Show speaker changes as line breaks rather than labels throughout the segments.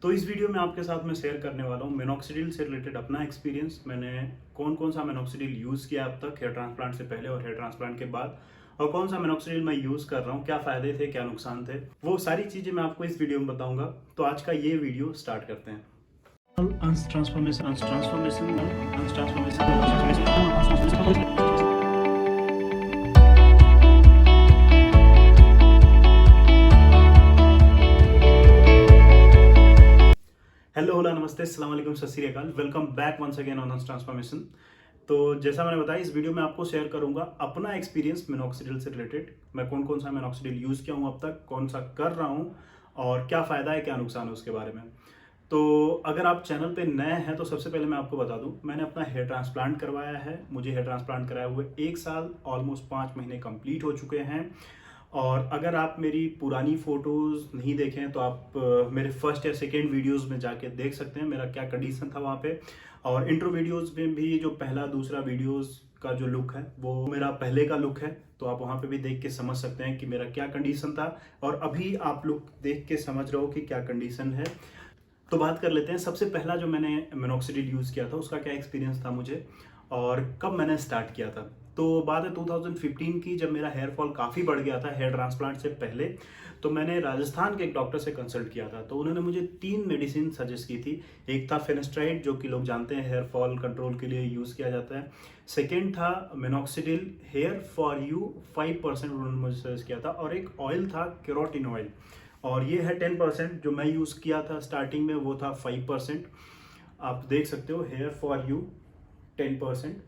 तो इस वीडियो में आपके साथ मैं शेयर करने वाला हूँ मिनॉक्सिडिल से रिलेटेड अपना एक्सपीरियंस। मैंने कौन कौन सा मिनॉक्सिडिल यूज़ किया अब तक, हेयर ट्रांसप्लांट से पहले और हेयर ट्रांसप्लांट के बाद, और कौन सा मिनॉक्सिडिल मैं यूज़ कर रहा हूँ, क्या फ़ायदे थे क्या नुकसान थे, वो सारी चीज़ें मैं आपको इस वीडियो में बताऊंगा। तो आज का ये वीडियो स्टार्ट करते हैं। हेलो होला नमस्ते अस्सलाम वालेकुम सत श्री अकाल, welcome back once again on transformation. तो जैसा मैंने बताया, इस वीडियो में आपको शेयर करूंगा अपना एक्सपीरियंस मिनॉक्सिडिल से रिलेटेड। मैं कौन कौन सा मिनॉक्सिडिल यूज़ किया हूँ अब तक, कौन सा कर रहा हूँ, और क्या फ़ायदा है क्या नुकसान है उसके बारे में। तो अगर आप चैनल पे नए हैं तो सबसे पहले मैं आपको बता दूं, मैंने अपना हेयर ट्रांसप्लांट करवाया है। मुझे हेयर ट्रांसप्लांट कराए हुए 1 साल ऑलमोस्ट 5 महीने कंप्लीट हो चुके हैं। और अगर आप मेरी पुरानी फ़ोटोज़ नहीं देखें तो आप मेरे फर्स्ट या सेकेंड वीडियोज़ में जाके देख सकते हैं मेरा क्या कंडीशन था वहाँ पे। और इंट्रो वीडियोज़ में भी जो पहला दूसरा वीडियोज़ का जो लुक है वो मेरा पहले का लुक है, तो आप वहाँ पे भी देख के समझ सकते हैं कि मेरा क्या कंडीशन था। और अभी आप लुक देख के समझ रहे हो कि क्या कंडीशन है। तो बात कर लेते हैं, सबसे पहला जो मैंने मिनॉक्सिडिल यूज़ किया था उसका क्या एक्सपीरियंस था मुझे, और कब मैंने स्टार्ट किया था। तो बात है 2015 की, जब मेरा हेयर फॉल काफ़ी बढ़ गया था हेयर ट्रांसप्लांट से पहले। तो मैंने राजस्थान के एक डॉक्टर से कंसल्ट किया था, तो उन्होंने मुझे 3 मेडिसिन सजेस्ट की थी। एक था फिनेस्ट्राइड, जो कि लोग जानते हैं हेयर फॉल कंट्रोल के लिए यूज़ किया जाता है। सेकेंड था मिनॉक्सिडिल हेयर फॉर यू 5% उन्होंने मुझे सजेस्ट किया था। और एक ऑयल था केरोटिन ऑयल, और ये है 10%। जो मैं यूज़ किया था स्टार्टिंग में वो था 5%। आप देख सकते हो हेयर फॉर यू 10%।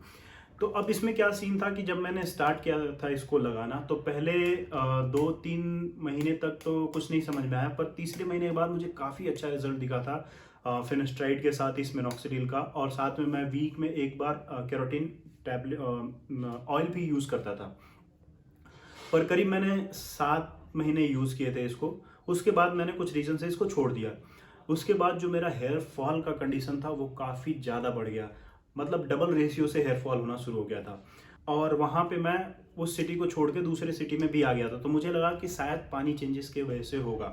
तो अब इसमें क्या सीन था कि जब मैंने स्टार्ट किया था इसको लगाना, तो पहले 2-3 महीने तक तो कुछ नहीं समझ में आया, पर तीसरे महीने के बाद मुझे काफ़ी अच्छा रिजल्ट दिखा था फिनेस्ट्राइड के साथ इस मिनॉक्सिडिल का। और साथ में मैं वीक में एक बार केरोटिन टैबलेट ऑयल भी यूज़ करता था। पर करीब मैंने 7 महीने यूज़ किए थे इसको। उसके बाद मैंने कुछ रीज़न से इसको छोड़ दिया। उसके बाद जो मेरा हेयर फॉल का कंडीशन था वो काफ़ी ज़्यादा बढ़ गया, मतलब डबल रेशियो से हेयर फॉल होना शुरू हो गया था। और वहाँ पे मैं उस सिटी को छोड़ के दूसरे सिटी में भी आ गया था, तो मुझे लगा कि शायद पानी चेंजेस की वजह से होगा।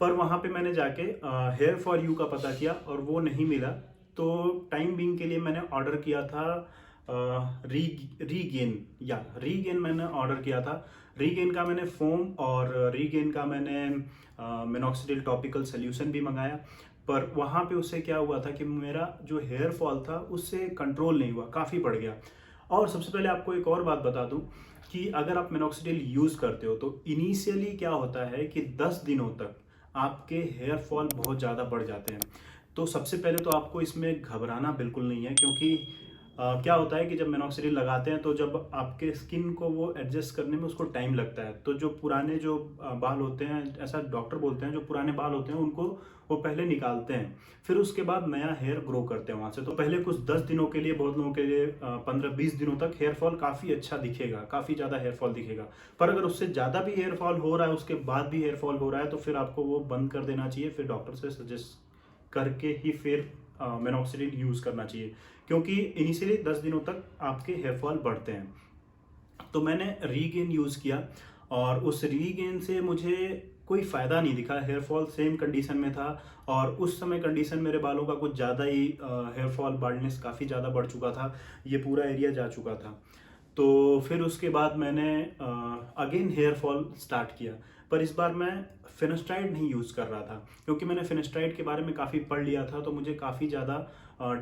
पर वहाँ पे मैंने जाके हेयर फॉर यू का पता किया और वो नहीं मिला। तो टाइम बिंग के लिए मैंने ऑर्डर किया था रीगेन मैंने ऑर्डर किया था। रीगेन का मैंने फोम और रीगेन का मैंने मिनॉक्सिडिल टॉपिकल सोल्यूशन भी मंगाया। पर वहाँ पे उससे क्या हुआ था कि मेरा जो हेयर फॉल था उससे कंट्रोल नहीं हुआ, काफ़ी बढ़ गया। और सबसे पहले आपको एक और बात बता दूं कि अगर आप मिनॉक्सिडिल यूज़ करते हो तो इनिशियली क्या होता है कि 10 दिनों तक आपके हेयर फॉल बहुत ज़्यादा बढ़ जाते हैं। तो सबसे पहले तो आपको इसमें घबराना बिल्कुल नहीं है, क्योंकि क्या होता है कि जब मिनॉक्सिडिल लगाते हैं तो जब आपके स्किन को वो एडजस्ट करने में उसको टाइम लगता है। तो जो पुराने जो बाल होते हैं, ऐसा डॉक्टर बोलते हैं, जो पुराने बाल होते हैं उनको वो पहले निकालते हैं, फिर उसके बाद नया हेयर ग्रो करते हैं वहाँ से। तो पहले कुछ 10 दिनों के लिए, बहुत लोगों के लिए 15-20 दिनों तक हेयर फॉल काफ़ी अच्छा दिखेगा, काफ़ी ज़्यादा हेयर फॉल दिखेगा। पर अगर उससे ज़्यादा भी हेयर फॉल हो रहा है, उसके बाद भी हेयर फॉल हो रहा है, तो फिर आपको वो बंद कर देना चाहिए। फिर डॉक्टर से सजेस्ट करके ही फिर मिनॉक्सिडिल यूज़ करना चाहिए, क्योंकि इनिशियली 10 दिनों तक आपके हेयर फॉल बढ़ते हैं। तो मैंने रीगेन यूज़ किया और उस रीगेन से मुझे कोई फ़ायदा नहीं दिखा। हेयर फॉल सेम कंडीशन में था, और उस समय कंडीशन मेरे बालों का कुछ ज़्यादा ही हेयर फॉल बाल्डनेस काफ़ी ज़्यादा बढ़ चुका था, ये पूरा एरिया जा चुका था। तो फिर उसके बाद मैंने अगेन हेयर फॉल स्टार्ट किया। पर इस बार मैं फिनेस्ट्राइड नहीं यूज़ कर रहा था, क्योंकि मैंने फिनेस्ट्राइड के बारे में काफ़ी पढ़ लिया था, तो मुझे काफ़ी ज़्यादा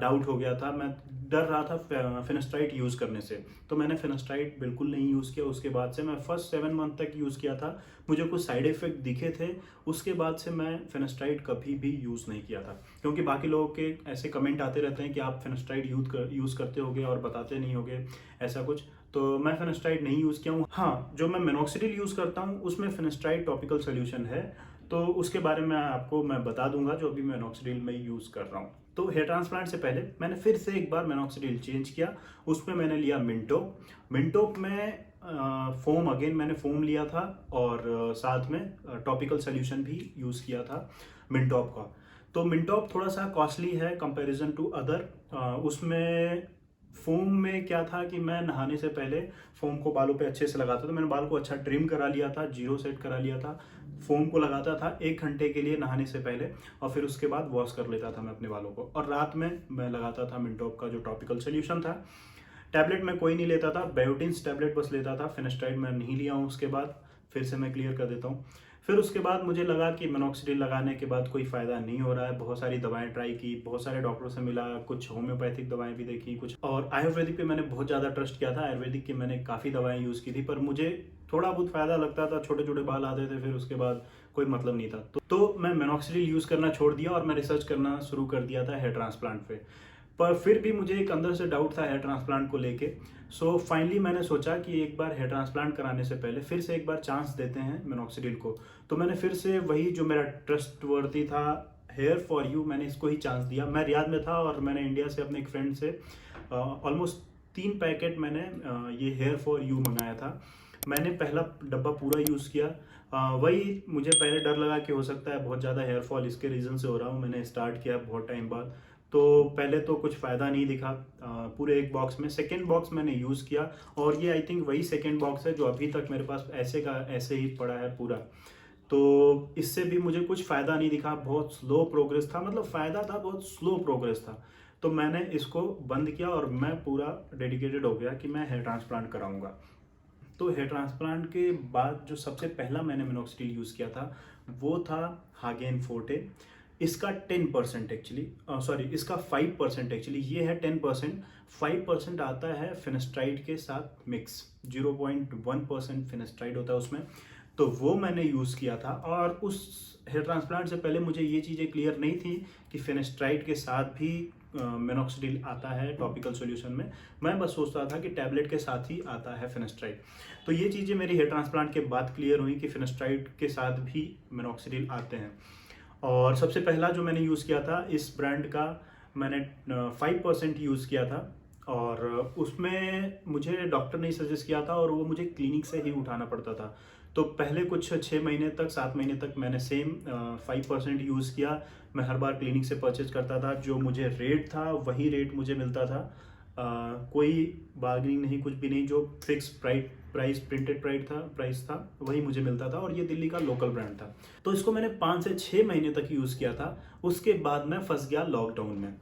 डाउट हो गया था। मैं डर रहा था फिनेस्ट्राइड यूज़ करने से, तो मैंने फिनेस्ट्राइड बिल्कुल नहीं यूज़ किया। उसके बाद से मैं फर्स्ट 7 मंथ तक यूज़ किया था, मुझे कुछ साइड इफ़ेक्ट दिखे थे। उसके बाद से मैं फिनेस्ट्राइड कभी भी यूज़ नहीं किया था, क्योंकि बाकी लोगों के ऐसे कमेंट आते रहते हैं कि आप फिनेस्ट्राइड यूज़ करते होगे और बताते नहीं होगे ऐसा कुछ। तो मैं फिनेस्ट्राइड नहीं यूज़ किया हूँ। हाँ, जो मैं मिनॉक्सिडिल यूज़ करता हूँ उसमें फिनेस्ट्राइड टॉपिकल सोल्यूशन है, तो उसके बारे में आपको मैं बता दूंगा जो अभी मिनॉक्सिडिल में यूज़ कर रहा हूँ। तो हेयर ट्रांसप्लांट से पहले मैंने फिर से एक बार मिनॉक्सिडिल चेंज किया। उसमें मैंने लिया मिंटोप में फोम, अगेन मैंने फोम लिया था, और साथ में टॉपिकल सोल्यूशन भी यूज़ किया था मिंटॉप का। तो मिंटॉप थोड़ा सा कॉस्टली है कंपैरिजन टू अदर। उसमें फोम में क्या था कि मैं नहाने से पहले फोम को बालों पे अच्छे से लगाता था। मैंने बाल को अच्छा ट्रिम करा लिया था, जीरो सेट करा लिया था, फोम को लगाता था 1 घंटे के लिए नहाने से पहले, और फिर उसके बाद वॉश कर लेता था मैं अपने बालों को। और रात में मैं लगाता था मिनटॉप का जो टॉपिकल सोल्यूशन था। टैबलेट मैं कोई नहीं लेता था, बायोटिन्स टैबलेट बस लेता था, फिनेस्ट्राइड मैं नहीं लिया हूँ। उसके बाद फिर से मैं क्लियर कर देता हूँ। फिर उसके बाद मुझे लगा कि मिनॉक्सिडिल लगाने के बाद कोई फ़ायदा नहीं हो रहा है। बहुत सारी दवाएं ट्राई की, बहुत सारे डॉक्टरों से मिला, कुछ होम्योपैथिक दवाएं भी देखी, कुछ और आयुर्वेदिक पे मैंने बहुत ज़्यादा ट्रस्ट किया था। आयुर्वेदिक की मैंने काफ़ी दवाएं यूज़ की थी, पर मुझे थोड़ा बहुत फ़ायदा लगता था, छोटे छोटे बाल आते थे, फिर उसके बाद कोई मतलब नहीं था। तो मैं मिनॉक्सिडिल यूज़ करना छोड़ दिया और मैं रिसर्च करना शुरू कर दिया था हेयर ट्रांसप्लांट पे। पर फिर भी मुझे एक अंदर से डाउट था हेयर ट्रांसप्लांट को लेके। सो फाइनली मैंने सोचा कि एक बार हेयर ट्रांसप्लांट कराने से पहले फिर से एक बार चांस देते हैं मिनॉक्सिडिल को। तो मैंने फिर से वही जो मेरा ट्रस्ट वर्दी था, हेयर फॉर यू, मैंने इसको ही चांस दिया। मैं रियाद में था और मैंने इंडिया से अपने एक फ्रेंड से ऑलमोस्ट 3 पैकेट मैंने ये हेयर फॉर यू मंगाया था। मैंने पहला डब्बा पूरा यूज़ किया। वही मुझे पहले डर लगा कि हो सकता है बहुत ज़्यादा हेयर फॉल इसके रीज़न से हो रहा हूँ। मैंने स्टार्ट किया बहुत टाइम बाद, तो पहले तो कुछ फ़ायदा नहीं दिखा पूरे एक बॉक्स में। सेकेंड बॉक्स मैंने यूज़ किया और ये आई थिंक वही सेकेंड बॉक्स है जो अभी तक मेरे पास ऐसे का ऐसे ही पड़ा है पूरा। तो इससे भी मुझे कुछ फ़ायदा नहीं दिखा, बहुत स्लो प्रोग्रेस था, मतलब फ़ायदा था, बहुत स्लो प्रोग्रेस था। तो मैंने इसको बंद किया और मैं पूरा डेडिकेटेड हो गया कि मैं हेयर ट्रांसप्लांट कराऊंगा। तो हेयर ट्रांसप्लांट के बाद जो सबसे पहला मैंने मिनॉक्सिडिल यूज़ किया था वो था हागेन फोर्टे। इसका 10% एक्चुअली, सॉरी इसका 5% एक्चुअली, ये है 10%, 5% आता है फिनेस्ट्राइड के साथ मिक्स, 0.1% फिनेस्ट्राइड होता है उसमें। तो वो मैंने यूज़ किया था। और उस हेयर ट्रांसप्लांट से पहले मुझे ये चीज़ें क्लियर नहीं थी कि फिनेस्ट्राइड के साथ भी मिनॉक्सिडिल आता है टॉपिकल सॉल्यूशन में। मैं बस सोचता था कि टैबलेट के साथ ही आता है फिनेस्ट्राइड। तो ये चीज़ें मेरी हेयर ट्रांसप्लांट के बाद क्लियर हुई कि फिनेस्ट्राइड के साथ भी मिनॉक्सिडिल आते हैं। और सबसे पहला जो मैंने यूज़ किया था इस ब्रांड का, मैंने 5% यूज़ किया था। और उसमें मुझे डॉक्टर ने सजेस्ट किया था और वो मुझे क्लिनिक से ही उठाना पड़ता था। तो पहले कुछ 6 महीने तक, 7 महीने तक मैंने सेम 5% यूज़ किया। मैं हर बार क्लिनिक से परचेज करता था, जो मुझे रेट था वही रेट मुझे मिलता था। कोई बार्गेनिंग नहीं, कुछ भी नहीं, जो फिक्स प्राइस प्रिंटेड प्राइस था वही मुझे मिलता था। और ये दिल्ली का लोकल ब्रांड था। तो इसको मैंने 5 से 6 महीने तक यूज़ किया था। उसके बाद मैं फंस गया लॉकडाउन में।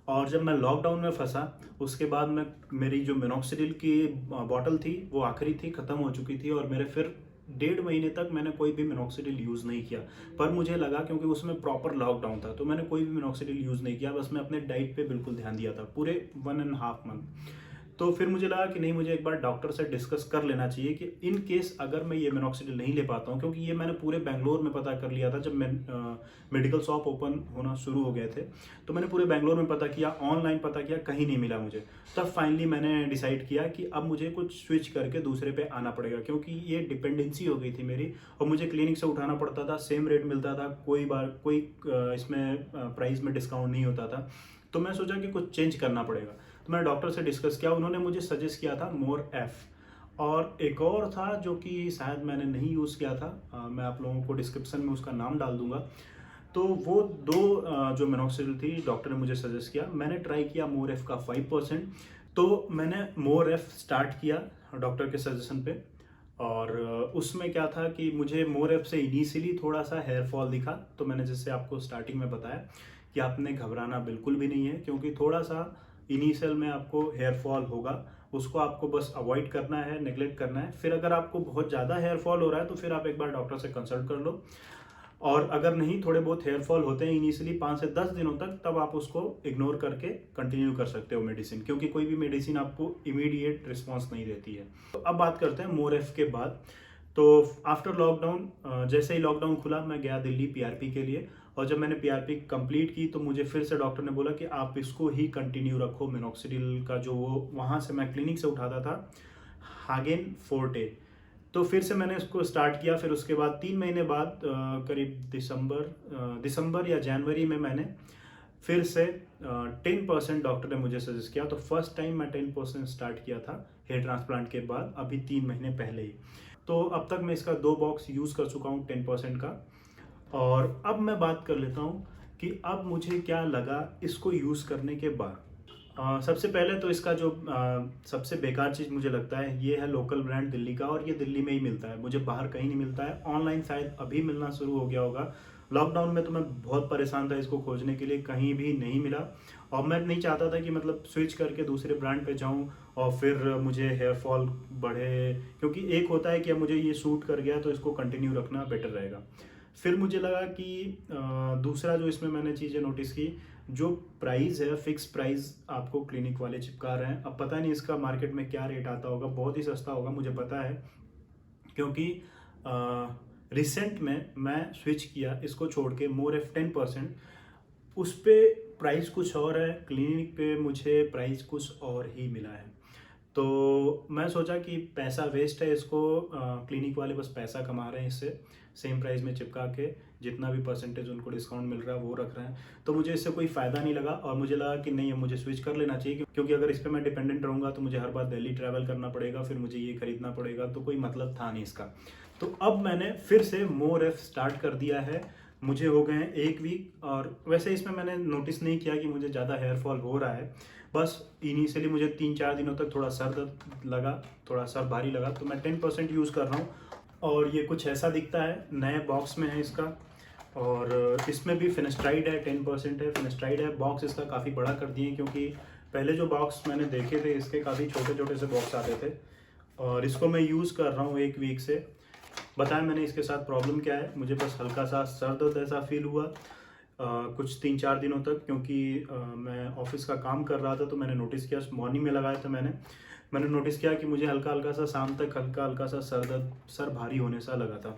और जब मैं लॉकडाउन में फंसा उसके बाद मैं, मेरी जो मिनॉक्सिडिल की बॉटल थी वो आखिरी थी, ख़त्म हो चुकी थी। और मेरे फिर 1.5 महीने तक मैंने कोई भी मिनॉक्सिडिल यूज़ नहीं किया। पर मुझे लगा क्योंकि उसमें प्रॉपर लॉकडाउन था तो मैंने कोई भी मिनॉक्सिडिल यूज़ नहीं किया। बस मैं अपने डाइट पे बिल्कुल ध्यान दिया था पूरे 1.5 मंथ। तो फिर मुझे लगा कि नहीं, मुझे एक बार डॉक्टर से डिस्कस कर लेना चाहिए कि इन केस अगर मैं ये मिनॉक्सिडिल नहीं ले पाता हूँ, क्योंकि ये मैंने पूरे बेंगलोर में पता कर लिया था जब मैं मेडिकल शॉप ओपन होना शुरू हो गए थे। तो मैंने पूरे बेंगलोर में पता किया, ऑनलाइन पता किया, कहीं नहीं मिला मुझे। तब फाइनली मैंने डिसाइड किया कि अब मुझे कुछ स्विच करके दूसरे पे आना पड़ेगा, क्योंकि ये डिपेंडेंसी हो गई थी मेरी और मुझे क्लिनिक से उठाना पड़ता था, सेम रेट मिलता था, कोई इसमें प्राइस में डिस्काउंट नहीं होता था। तो मैं सोचा कि कुछ चेंज करना पड़ेगा। तो मैंने डॉक्टर से डिस्कस किया, उन्होंने मुझे सजेस्ट किया था मोर एफ। और एक और था जो कि शायद मैंने नहीं यूज़ किया था, मैं आप लोगों को डिस्क्रिप्शन में उसका नाम डाल दूंगा। तो वो दो जो मिनॉक्सिडिल थी डॉक्टर ने मुझे सजेस्ट किया। मैंने ट्राई किया मोर एफ का 5%। तो मैंने मोर एफ स्टार्ट किया डॉक्टर के सजेशन पे। और उसमें क्या था कि मुझे मोर एफ से इनिशियली थोड़ा सा हेयर फॉल दिखा। तो मैंने जैसे आपको स्टार्टिंग में बताया कि आपने घबराना बिल्कुल भी नहीं है, क्योंकि थोड़ा सा इनिशियल में आपको हेयर फॉल होगा, उसको आपको बस अवॉइड करना है, नेग्लेक्ट करना है। फिर अगर आपको बहुत ज़्यादा हेयर फॉल हो रहा है तो फिर आप एक बार डॉक्टर से कंसल्ट कर लो। और अगर नहीं, थोड़े बहुत हेयर फॉल होते हैं इनिशियली 5 से 10 दिनों तक, तब आप उसको इग्नोर करके कंटिन्यू कर सकते हो मेडिसिन, क्योंकि कोई भी मेडिसिन आपको इमीडिएट रिस्पॉन्स नहीं देती है। तो अब बात करते हैं मोर एफ के बाद। तो आफ्टर लॉकडाउन, जैसे ही लॉकडाउन खुला मैं गया दिल्ली पीआरपी के लिए। और जब मैंने पीआरपी कंप्लीट की तो मुझे फिर से डॉक्टर ने बोला कि आप इसको ही कंटिन्यू रखो, मिनॉक्सिडिल का जो वो वहाँ से मैं क्लिनिक से उठाता था, हागेन फोर्टे। तो फिर से मैंने इसको स्टार्ट किया। फिर उसके बाद 3 महीने बाद करीब दिसंबर या जनवरी में मैंने फिर से 10% डॉक्टर ने मुझे सजेस्ट किया। तो फर्स्ट टाइम मैं 10% स्टार्ट किया था हेयर ट्रांसप्लांट के बाद, अभी 3 महीने पहले ही। तो अब तक मैं इसका 2 बॉक्स यूज़ कर चुका हूँ 10% का। और अब मैं बात कर लेता हूँ कि अब मुझे क्या लगा इसको यूज़ करने के बाद। सबसे पहले तो इसका जो सबसे बेकार चीज़ मुझे लगता है ये है लोकल ब्रांड दिल्ली का, और ये दिल्ली में ही मिलता है, मुझे बाहर कहीं नहीं मिलता है। ऑनलाइन शायद अभी मिलना शुरू हो गया होगा। लॉकडाउन में तो मैं बहुत परेशान था इसको खोजने के लिए, कहीं भी नहीं मिला। और मैं नहीं चाहता था कि मतलब स्विच करके दूसरे ब्रांड पे जाऊं और फिर मुझे हेयर फॉल बढ़े, क्योंकि एक होता है कि अब मुझे ये सूट कर गया तो इसको कंटिन्यू रखना बेटर रहेगा। फिर मुझे लगा कि दूसरा जो इसमें मैंने चीज़ें नोटिस की, जो प्राइस है फिक्स प्राइस आपको क्लिनिक वाले चिपका रहे हैं। अब पता नहीं इसका मार्केट में क्या रेट आता होगा, बहुत ही सस्ता होगा मुझे पता है, क्योंकि रिसेंट में मैं स्विच किया इसको छोड़ के मोर एफ 10%, उस पे प्राइस कुछ और है, क्लिनिक पे मुझे प्राइस कुछ और ही मिला है। तो मैं सोचा कि पैसा वेस्ट है, इसको क्लिनिक वाले बस पैसा कमा रहे हैं इससे, सेम प्राइस में चिपका के जितना भी परसेंटेज उनको डिस्काउंट मिल रहा है वो रख रहे हैं। तो मुझे इससे कोई फ़ायदा नहीं लगा, और मुझे लगा कि नहीं, अब मुझे स्विच कर लेना चाहिए, क्योंकि अगर इस पर मैं डिपेंडेंट रहूँगा तो मुझे हर बार दिल्ली ट्रैवल करना पड़ेगा, फिर मुझे ये खरीदना पड़ेगा, तो कोई मतलब था नहीं इसका। तो अब मैंने फिर से मोर एफ स्टार्ट कर दिया है। मुझे हो गए हैं 1 वीक, और वैसे इसमें मैंने नोटिस नहीं किया कि मुझे ज़्यादा हेयर फॉल हो रहा है। बस इनिशियली मुझे 3-4 दिनों तक थोड़ा सर दर्द लगा, थोड़ा सर भारी लगा, तो मैं 10% यूज़ कर रहा हूँ। और ये कुछ ऐसा दिखता है, नए बॉक्स में है इसका, और इसमें भी फिनेस्ट्राइड है, 10% है, फिनेस्ट्राइड है। बॉक्स इसका काफ़ी बड़ा कर दिए, क्योंकि पहले जो बॉक्स मैंने देखे थे इसके काफ़ी छोटे छोटे से बॉक्स आते थे, और इसको मैं यूज़ कर रहा हूँ 1 वीक से। बताया मैंने इसके साथ प्रॉब्लम क्या है, मुझे बस हल्का सा सर दर्द ऐसा फील हुआ कुछ 3-4 दिनों तक, क्योंकि मैं ऑफिस का काम कर रहा था, तो मैंने नोटिस किया, मॉर्निंग में लगाया था मैंने नोटिस किया कि मुझे हल्का हल्का सा शाम तक हल्का हल्का सा सर दर्द, सर भारी होने सा लगा था।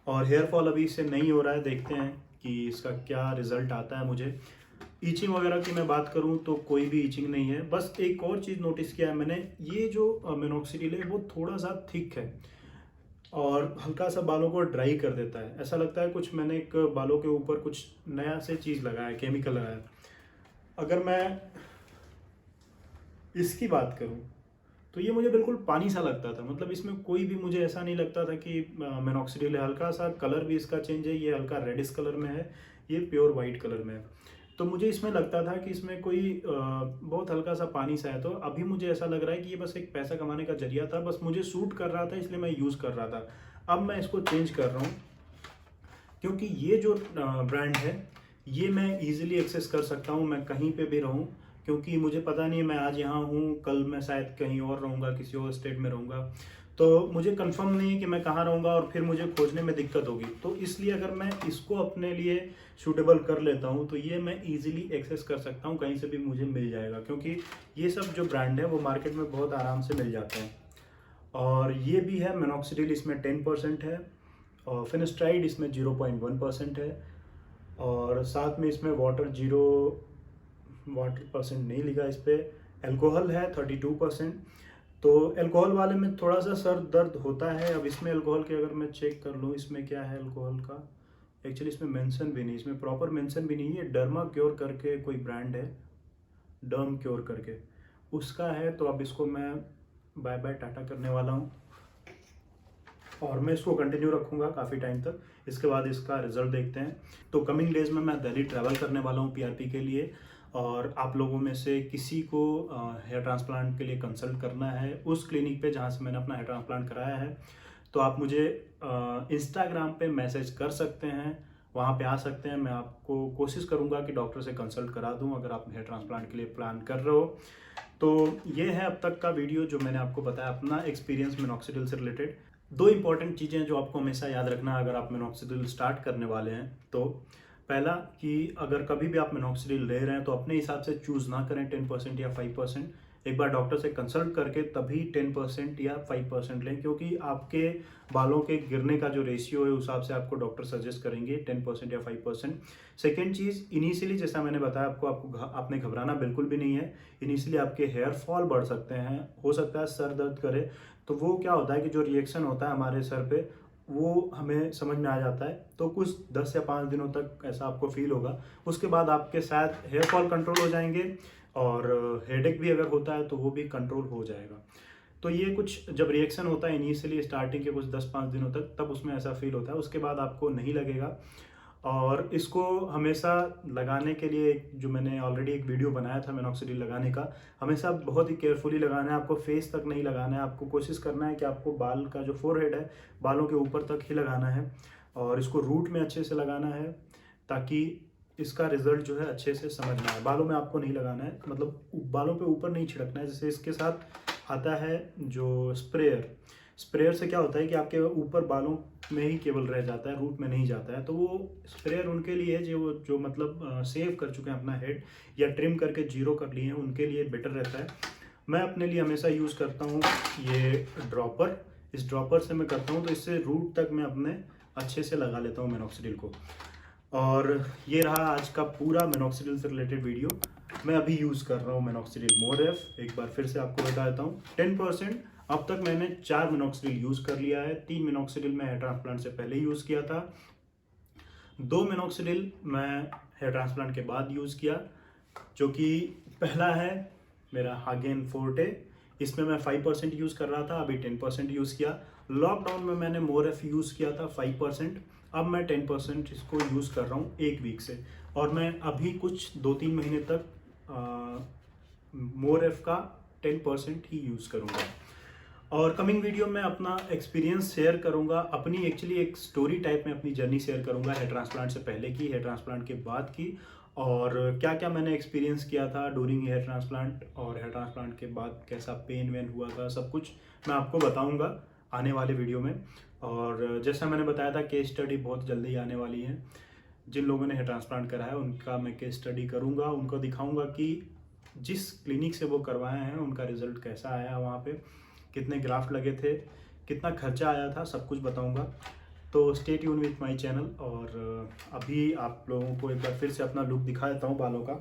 और हेयर फॉल अभी इससे नहीं हो रहा है, देखते हैं कि इसका क्या रिजल्ट आता है। मुझे ईचिंग वगैरह की मैं बात करूं तो कोई भी ईचिंग नहीं है। बस एक और चीज़ नोटिस किया है मैंने, ये जो मिनॉक्सिडिल है वो थोड़ा सा थिक है, और हल्का सा बालों को ड्राई कर देता है, ऐसा लगता है कुछ मैंने एक बालों के ऊपर कुछ नया से चीज़ लगाया, केमिकल लगाया। अगर मैं इसकी बात करूं तो ये मुझे बिल्कुल पानी सा लगता था, मतलब इसमें कोई भी मुझे ऐसा नहीं लगता था कि मिनॉक्सिडिल है। हल्का सा कलर भी इसका चेंज है, ये हल्का रेडिश कलर में है, ये प्योर वाइट कलर में है। तो मुझे इसमें लगता था कि इसमें कोई बहुत हल्का सा पानी सा है। तो अभी मुझे ऐसा लग रहा है कि ये बस एक पैसा कमाने का जरिया था, बस मुझे सूट कर रहा था इसलिए मैं यूज़ कर रहा था। अब मैं इसको चेंज कर रहा हूँ, क्योंकि ये जो ब्रांड है ये मैं इजीली एक्सेस कर सकता हूँ, मैं कहीं पे भी रहूँ, क्योंकि मुझे पता नहीं है, मैं आज यहाँ हूँ, कल मैं शायद कहीं और रहूँगा, किसी और स्टेट में रहूँगा, तो मुझे कंफर्म नहीं है कि मैं कहाँ रहूँगा, और फिर मुझे खोजने में दिक्कत होगी। तो इसलिए अगर मैं इसको अपने लिए सूटेबल कर लेता हूँ तो ये मैं इजीली एक्सेस कर सकता हूँ, कहीं से भी मुझे मिल जाएगा, क्योंकि ये सब जो ब्रांड है वो मार्केट में बहुत आराम से मिल जाते हैं। और ये भी है मिनॉक्सिडिल, इसमें 10% है, और फिनेस्ट्राइड इसमें 0.1% है, और साथ में इसमें वाटर परसेंट नहीं लिखा इस पर। एल्कोहल है 32%। तो एल्कोहल वाले में थोड़ा सा सर दर्द होता है। अब इसमें एल्कोहल के अगर मैं चेक कर लूँ इसमें क्या है एल्कोहल का, एक्चुअली इसमें मेंशन भी नहीं, इसमें प्रॉपर मेंशन भी नहीं है। डर्मा क्योर करके कोई ब्रांड है, डर्म क्योर करके उसका है। तो अब इसको मैं बाय बाय टाटा करने वाला हूँ, और मैं इसको कंटिन्यू रखूँगा काफ़ी टाइम तक, इसके बाद इसका रिजल्ट देखते हैं। तो कमिंग डेज में मैं दिल्ली ट्रैवल करने वाला हूँ पीआरपी के लिए, और आप लोगों में से किसी को हेयर ट्रांसप्लांट के लिए कंसल्ट करना है उस क्लिनिक पे जहाँ से मैंने अपना हेयर ट्रांसप्लांट कराया है, तो आप मुझे इंस्टाग्राम पे मैसेज कर सकते हैं, वहाँ पे आ सकते हैं। मैं आपको कोशिश करूँगा कि डॉक्टर से कंसल्ट करा दूँ अगर आप हेयर ट्रांसप्लांट के लिए प्लान कर रहे हो। तो ये है अब तक का वीडियो जो मैंने आपको बताया अपना एक्सपीरियंस मिनॉक्सिडिल से रिलेटेड। 2 इंपॉर्टेंट चीज़ें जो आपको हमेशा याद रखना अगर आप मिनॉक्सिडिल स्टार्ट करने वाले हैं, तो पहला कि अगर कभी भी आप मिनॉक्सिडिल ले रहे हैं तो अपने हिसाब से चूज़ ना करें 10% या 5%। एक बार डॉक्टर से कंसल्ट करके तभी 10% या 5% लें, क्योंकि आपके बालों के गिरने का जो रेशियो है उस हिसाब से आपको डॉक्टर सजेस्ट करेंगे 10% या 5%। सेकेंड चीज़, इनिशियली जैसा मैंने बताया आपको आपने घबराना बिल्कुल भी नहीं है। इनिशियली आपके हेयर फॉल बढ़ सकते हैं, हो सकता है सर दर्द करे, तो वो क्या होता है कि जो रिएक्शन होता है हमारे सर पे वो हमें समझ में आ जाता है। तो कुछ 10 या 5 दिनों तक ऐसा आपको फील होगा, उसके बाद आपके शायद हेयर फॉल कंट्रोल हो जाएंगे, और हेडेक भी अगर होता है तो वो भी कंट्रोल हो जाएगा। तो ये कुछ जब रिएक्शन होता है इनिशियली स्टार्टिंग के कुछ 10-5 दिनों तक, तब उसमें ऐसा फील होता है, उसके बाद आपको नहीं लगेगा। और इसको हमेशा लगाने के लिए जो मैंने ऑलरेडी एक वीडियो बनाया था मिनॉक्सिडिल लगाने का, हमेशा बहुत ही केयरफुली लगाना है। आपको फेस तक नहीं लगाना है, आपको कोशिश करना है कि आपको बाल का जो फोरहेड है बालों के ऊपर तक ही लगाना है और इसको रूट में अच्छे से लगाना है ताकि इसका रिजल्ट जो है अच्छे से समझ में आए। बालों में आपको नहीं लगाना है, मतलब बालों पे ऊपर नहीं छिड़कना है। जैसे इसके साथ आता है जो स्प्रेयर, स्प्रेयर से क्या होता है कि आपके ऊपर बालों में ही केवल रह जाता है, रूट में नहीं जाता है। तो वो स्प्रेयर उनके लिए है जो मतलब सेव कर चुके हैं अपना हेड या ट्रिम करके जीरो कर लिए हैं, उनके लिए बेटर रहता है। मैं अपने लिए हमेशा यूज़ करता हूँ ये ड्रॉपर। इस ड्रॉपर से मैं करता हूँ तो इससे रूट तक मैं अपने अच्छे से लगा लेता हूँ मिनॉक्सिडिल को। और ये रहा आज का पूरा मिनॉक्सिडिल से रिलेटेड वीडियो। मैं अभी यूज़ कर रहा हूँ मिनॉक्सिडिल मोरेफ। एक बार फिर से आपको बता देता हूँ 10%। अब तक मैंने 4 मिनॉक्सिडिल यूज़ कर लिया है। 3 मिनॉक्सिडिल मैं हेयर ट्रांसप्लांट से पहले यूज़ किया था, 2 मिनॉक्सिडिल मैं हेयर ट्रांसप्लांट के बाद यूज़ किया, जो कि पहला है मेरा हागेन फोर्टे। इसमें मैं 5% यूज़ कर रहा था, अभी 10% यूज़ किया। लॉकडाउन में मैंने मोरेफ यूज़ किया था 5%, अब मैं 10% इसको यूज़ कर रहा हूँ एक वीक से। और मैं अभी कुछ 2-3 महीने तक मोरेफ का 10% ही यूज़ करूँगा। और कमिंग वीडियो में अपना एक्सपीरियंस शेयर करूंगा, अपनी एक्चुअली एक स्टोरी टाइप में अपनी जर्नी शेयर करूंगा, हेयर ट्रांसप्लांट से पहले की, हेयर ट्रांसप्लांट के बाद की, और क्या क्या मैंने एक्सपीरियंस किया था ड्यूरिंग हेयर ट्रांसप्लांट और हेयर ट्रांसप्लांट के बाद कैसा पेन वेन हुआ था, सब कुछ मैं आपको बताऊंगा आने वाले वीडियो में। और जैसा मैंने बताया था केस स्टडी बहुत जल्दी आने वाली है। जिन लोगों ने हेयर ट्रांसप्लांट करा है उनका मैं केस स्टडी करूँगा, उनको दिखाऊँगा कि जिस क्लिनिक से वो करवाए हैं उनका रिजल्ट कैसा आया, वहाँ पे कितने ग्राफ्ट लगे थे, कितना खर्चा आया था, सब कुछ बताऊंगा। तो stay tune with my channel. और अभी आप लोगों को एक बार फिर से अपना लुक दिखा देता हूँ बालों का।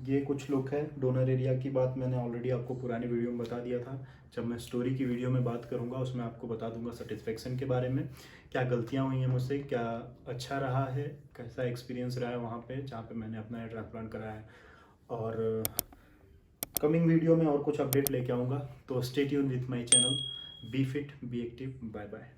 ये कुछ लुक है। डोनर एरिया की बात मैंने ऑलरेडी आपको पुरानी वीडियो में बता दिया था। जब मैं स्टोरी की वीडियो में बात करूँगा उसमें आपको बता दूंगा सेटिस्फेक्शन के बारे में, क्या गलतियाँ हुई हैं मुझसे, क्या अच्छा रहा है, कैसा एक्सपीरियंस रहा है वहाँ पे जहाँ पे मैंने अपना हेयर ट्रांसप्लांट कराया है। और कमिंग वीडियो में और कुछ अपडेट लेके आऊँगा। तो stay tune with my channel. Be fit, be active. Bye bye.